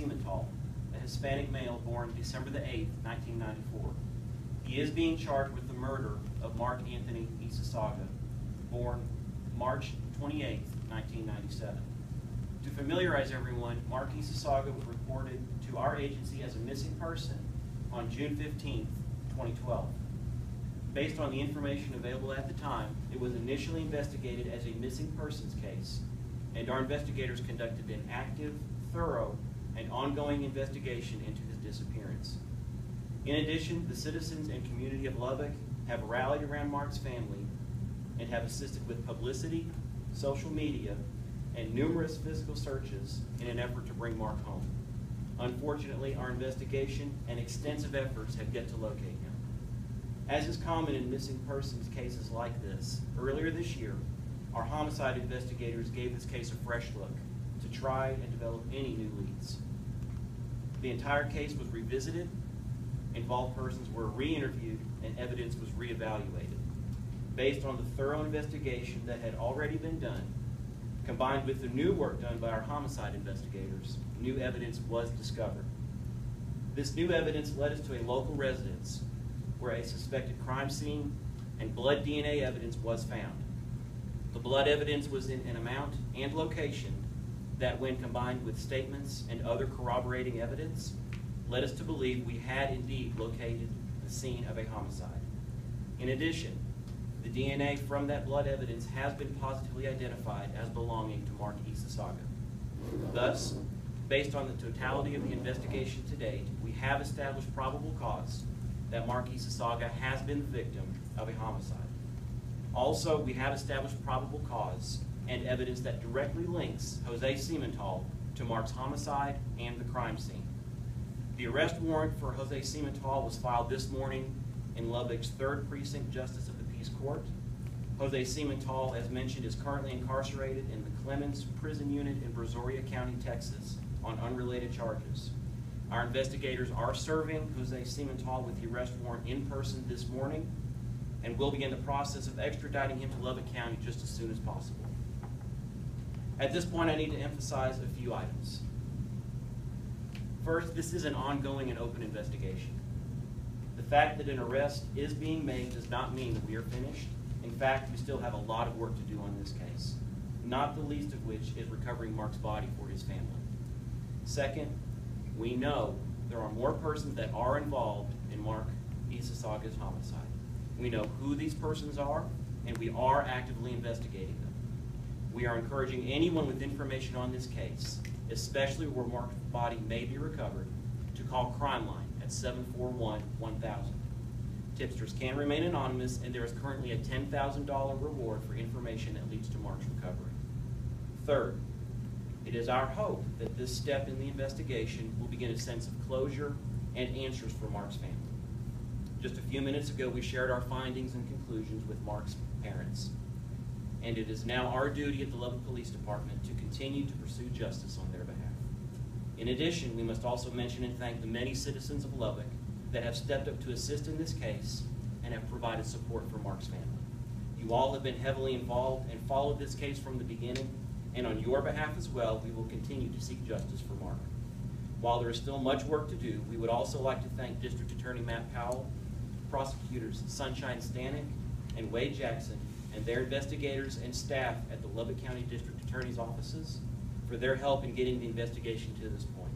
Siementhal, a Hispanic male born December the 8th, 1994. He is being charged with the murder of Mark Anthony Ysasaga, born March 28th, 1997. To familiarize everyone, Mark Ysasaga was reported to our agency as a missing person on June 15th, 2012. Based on the information available at the time, it was initially investigated as a missing persons case, and our investigators conducted an active, thorough, and ongoing investigation into his disappearance. In addition, the citizens and community of Lubbock have rallied around Mark's family and have assisted with publicity, social media, and numerous physical searches in an effort to bring Mark home. Unfortunately, our investigation and extensive efforts have yet to locate him. As is common in missing persons cases like this, earlier this year, our homicide investigators gave this case a fresh look to try and develop any new leads. The entire case was revisited, involved persons were re-interviewed, and evidence was re-evaluated. Based on the thorough investigation that had already been done, combined with the new work done by our homicide investigators, new evidence was discovered. This new evidence led us to a local residence where a suspected crime scene and blood DNA evidence was found. The blood evidence was in an amount and location that, when combined with statements and other corroborating evidence, led us to believe we had indeed located the scene of a homicide. In addition, the DNA from that blood evidence has been positively identified as belonging to Mark Ysasaga. Thus, based on the totality of the investigation to date, we have established probable cause that Mark Ysasaga has been the victim of a homicide. Also, we have established probable cause and evidence that directly links Jose Siementhal to Mark's homicide and the crime scene. The arrest warrant for Jose Siementhal was filed this morning in Lubbock's 3rd Precinct Justice of the Peace Court. Jose Siementhal, as mentioned, is currently incarcerated in the Clemens Prison Unit in Brazoria County, Texas, on unrelated charges. Our investigators are serving Jose Siementhal with the arrest warrant in person this morning, and will begin the process of extraditing him to Lubbock County just as soon as possible. At this point, I need to emphasize a few items. First, this is an ongoing and open investigation. The fact that an arrest is being made does not mean that we are finished. In fact, we still have a lot of work to do on this case, not the least of which is recovering Mark's body for his family. Second, we know there are more persons that are involved in Mark Ysasaga's homicide. We know who these persons are, and we are actively investigating them. We are encouraging anyone with information on this case, especially where Mark's body may be recovered, to call Crime Line at 741-1000. Tipsters can remain anonymous, and there is currently a $10,000 reward for information that leads to Mark's recovery. Third, it is our hope that this step in the investigation will begin a sense of closure and answers for Mark's family. Just a few minutes ago, we shared our findings and conclusions with Mark's parents, and it is now our duty at the Lubbock Police Department to continue to pursue justice on their behalf. In addition, we must also mention and thank the many citizens of Lubbock that have stepped up to assist in this case and have provided support for Mark's family. You all have been heavily involved and followed this case from the beginning, and on your behalf as well, we will continue to seek justice for Mark. While there is still much work to do, we would also like to thank District Attorney Matt Powell, prosecutors Sunshine Stanek and Wade Jackson, and their investigators and staff at the Lubbock County District Attorney's offices for their help in getting the investigation to this point.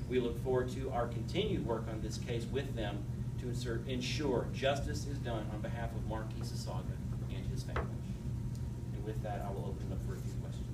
We look forward to our continued work on this case with them to ensure justice is done on behalf of Mark Ysasaga and his family. And with that, I will open it up for a few questions.